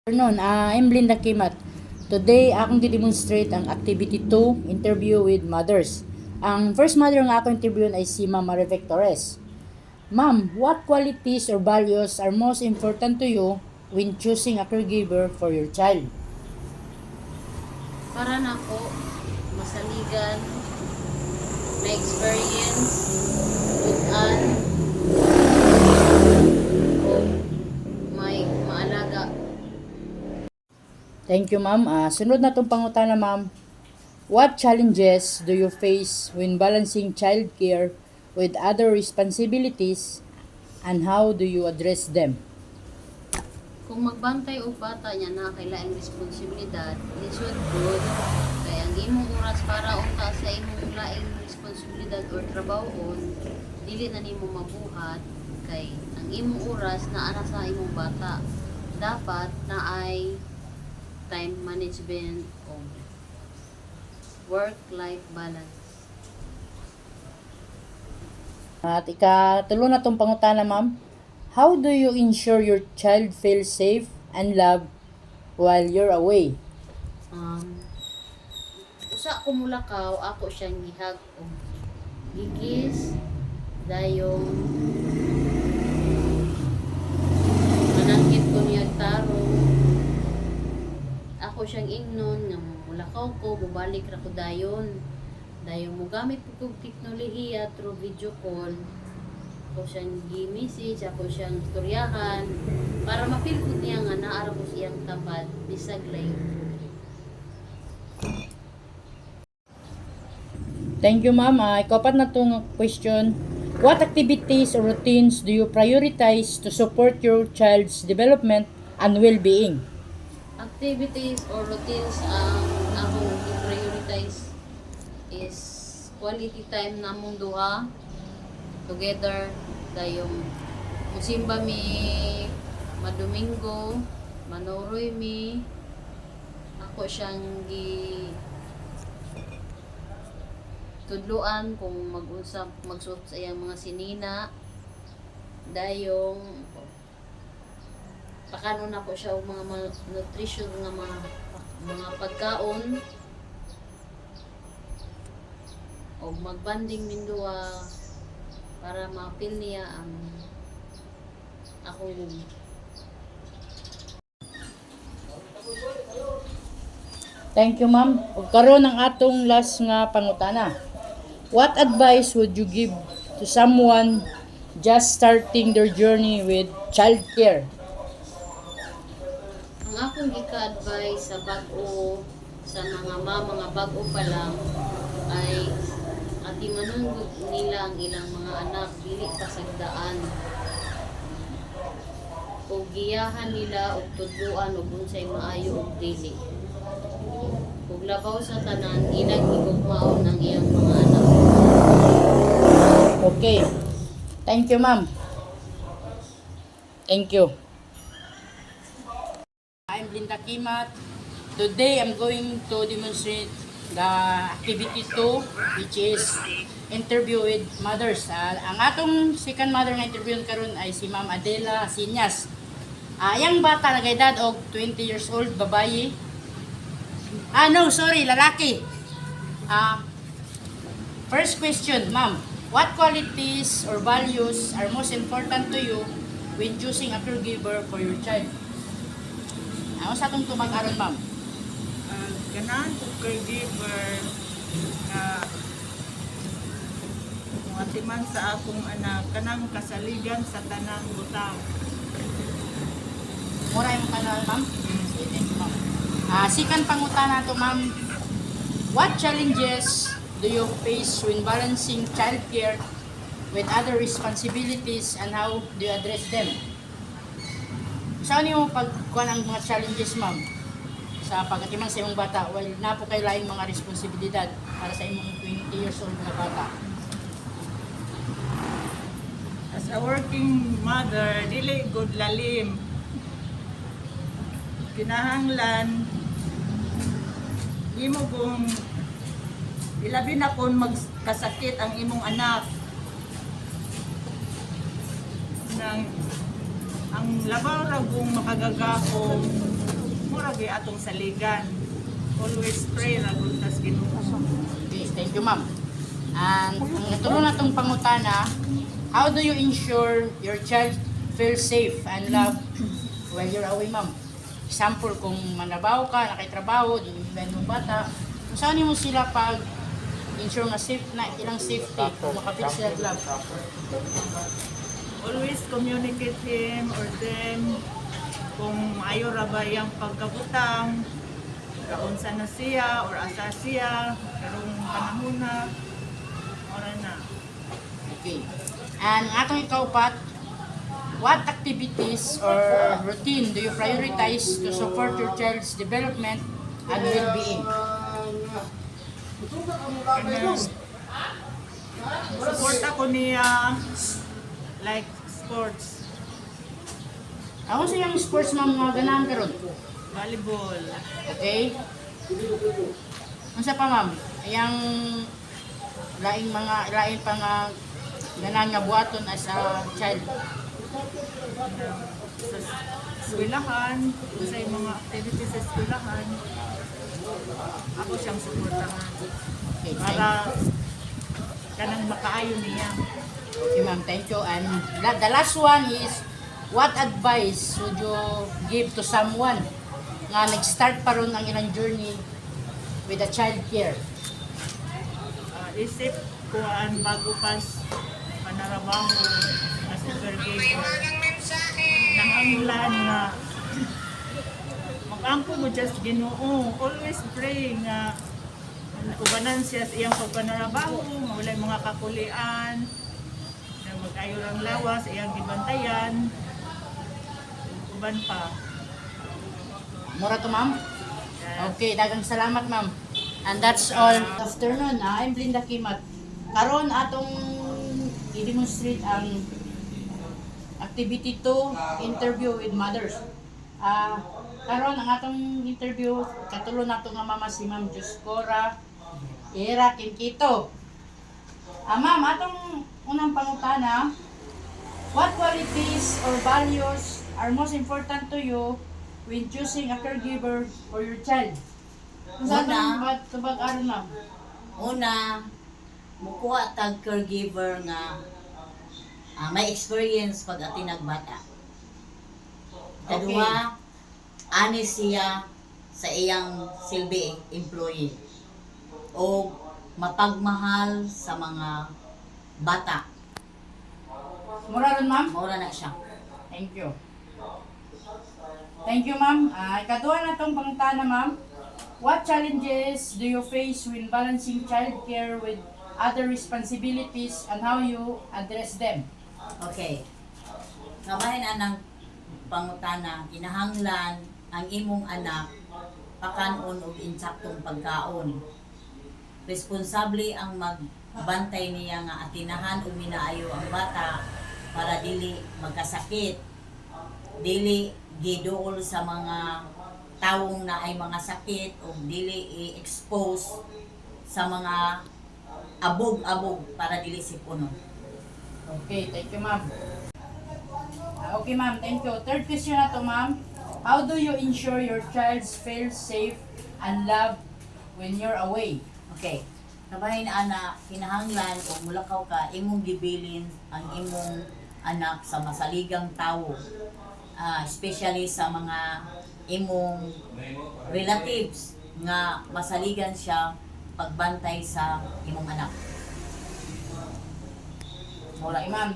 I'm Linda Kimat. Today, akong di-demonstrate ang Activity 2, Interview with Mothers. Ang first mother nga ako interview ay si Ma'am Marivec Torres. Ma'am, what qualities or values are most important to you when choosing a caregiver for your child? Para na ako, masaligan, may experience, good-an, o may maalaga. Thank you, ma'am. Sunod na itong pangutana, ma'am. What challenges do you face when balancing childcare with other responsibilities and how do you address them? Kung magbantay o bata niya na kailaing responsibilidad, lisod good, kaya ang imong oras para unta sa imong laing responsibilidad or trabahon, dili na nimo mabuhat, kay ang imong oras na ara sa imong bata. Dapat na ay time management o work-life balance. At ikatulo na itong pangutana, ma'am. How do you ensure your child feels safe and loved while you're away? Usa ko mulakaw, ako siyang gihag o gigis, dayong manangkit ko niya tarong, ako siyang ingnon nga mulakaw ko, bubalik ra ko dayon mugamit ko kog teknolohiya through video call. Ako siyang gi-message, ako siyang istoryahan para mapil ko niya nga naara ko siyang tabad bisag layo. Thank you, ma'am. Ikapat na itong question. What activities or routines do you prioritize to support your child's development and well-being? Activities or routines ang akong i-prioritize is quality time namong duha together, dayong musimba mi madomingo, manuroy mi, ako siyang gi tudluan kung mag-usap magsuot sa iyang mga sinina, dayong pakanon ako siya og mga nutrition nga mga pagkaon o magbanding minduwa para ma-feel niya ang akong Thank you, ma'am. Ug karon ang atong last nga pangutana. What advice would you give to someone just starting their journey with childcare? ang akong ika-advise sa bag-o sa mga bag-o pa lang ay ati manunggod nila ang ilang mga anak dili pasagdaan o giyahan nila og tudluan og unsay maayo og dili ug labaw sa tanan ilang igugmaon ang iyang mga anak. Okay. Thank you, ma'am. Thank you. I'm Linda Kimat. Today, I'm going to demonstrate the activity 2, which is interview with mothers. Ang atong second mother na interview karon ay si Ma'am Adela Sinyas. Yang bata nagedad og 20 years old, babayi. Lalaki. First question, ma'am. What qualities or values are most important to you when choosing a caregiver for your child? Ano sa itong tumag-aron, ma'am? Ganahan ko caregiver na matiman sa akong anak kanang kasaligan sa tanang butang. Mura yung kanal, ma'am? Sige, thank you, ma'am. Second pangutana to, ma'am. What challenges do you face when balancing childcare with other responsibilities and how do you address them? Saan yung pagkuhan ang mga challenges, ma'am, sa pagkatimang sa imong bata while napo kay laing mga responsibilidad para sa imong 20 years old na bata? As a working mother, dili good lalim. Kinahanglan imo kung ilabi na kung magkasakit ang imong anak nang ang labaw ra kung makagagahom sa atong saligan. Always pray ra gud tas Ginoo. Okay, thank you, ma'am. And ang natulo na itong pangutana, how do you ensure your child feels safe and loved while you're away, ma'am? Example, kung manabaho ka, nakaitrabaho, di mo bata, kung saan mo sila pag ensure na safe na ilang safety, kung makapit sila at love. Always communicate him or them kung maayo ra ba yung pagkabutang, kaunsa na siya or asa siya, karong panahon na, ora na. Okay. And atong ikaupat, what activities or routine do you prioritize to support your child's development and well-being? Support ako niya like sports, Ako sa yung sports, ma'am, nga ganahan karon. volleyball, Okay? Unsa pa, ma'am? Ayang lain pa nga ganahan nga buhaton as a child. sa eskwelahan, sa mga activities sa eskwelahan. Ako siyang suportahan Okay, para kanang makaayo niya. okay, ma'am, thank you. And the last one is, what advice would you give to someone nga nag-start pa ron ang ilang journey with a child care? Isip ko ang bago pas panarabaho as a caregiver. Nanganglan nga mag-ampo mo just Ginoo. Always pray nga ubanan siya sa iyang pagpanarabaho, mawalay mga kakulian, na mag-ayo ang lawas, iyang gibantayan, uban pa. Mura to, ma'am? Okay, dagang salamat, ma'am. And that's all. Good afternoon, I'm Blinda Kimat. Karon atong i-demonstrate ang activity 2, interview with mothers. Karon ang atong interview, katulo nato nga mama si Ma'am Juscora Era Kinkito. Ma'am, atong unang pangutana, what qualities or values are most important to you when choosing a caregiver for your child? Sa Una. tubag-aron, ma'am. Una, mukuha tag caregiver nga may experience pag atinag bata. Kadua, honest siya sa iyang silbi employee o mapagmahal sa mga bata. Mura ron, ma'am. Mura na siya. Thank you. Thank you, ma'am. Ikaduha na itong pangutana, ma'am. What challenges do you face when balancing childcare with other responsibilities and how you address them? Okay. Ngabahin anang pangutana, kinahanglan ang imong anak pakanon og insaktong pagkaon. Responsable ang magbantay niya nga atinahan o minaayo ang bata para dili magkasakit, dili giduol sa mga tawong na ay mga sakit o dili i-expose sa mga abog-abog para dili sipunon. Okay, thank you, ma'am. Okay, ma'am, thank you. Third question na to, ma'am. How do you ensure your child feels safe and loved when you're away? Okay. Kabahin ana, kinahanglan o mulakaw ka, imong gibilin ang imong anak sa masaligang tawo. Especially sa mga imong relatives nga masaligan siya pagbantay sa imong anak. Wala, ma'am.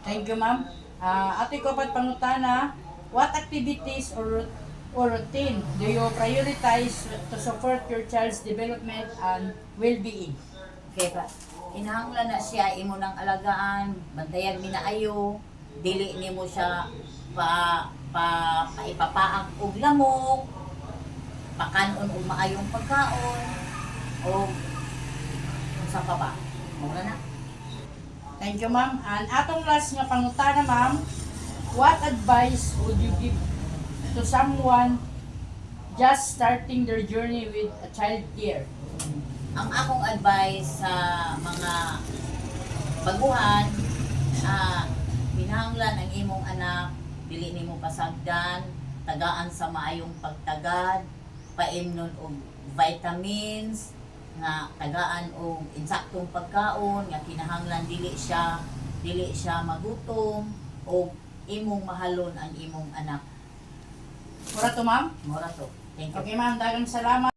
Thank you, ma'am. Ato ko pat pangutana, what activities or routine do you prioritize to support your child's development and well-being? Okay pa. Kinahanglan na siya imo nang alagaan, bantayan minaayo, dili nimo siya ipapaak og lamok, pakanon og maayong pagkaon, o unsa pa ba? Mura na. Thank you, ma'am. And atong last nga pangutana, ma'am, what advice would you give to someone just starting their journey with a child care? Ang akong advice sa mga baguhan, kinahanglan ang imong anak, dili nimo pasagdan, tagaan sa maayong pagtagad, paimnon og vitamins nga tagaan og insaktong pagkaon nga kinahanglan dili siya magutom o imong mahalon ang imong anak. Mura to, ma'am? Mura to. Thank you. Okay, ma'am. Dagang salamat.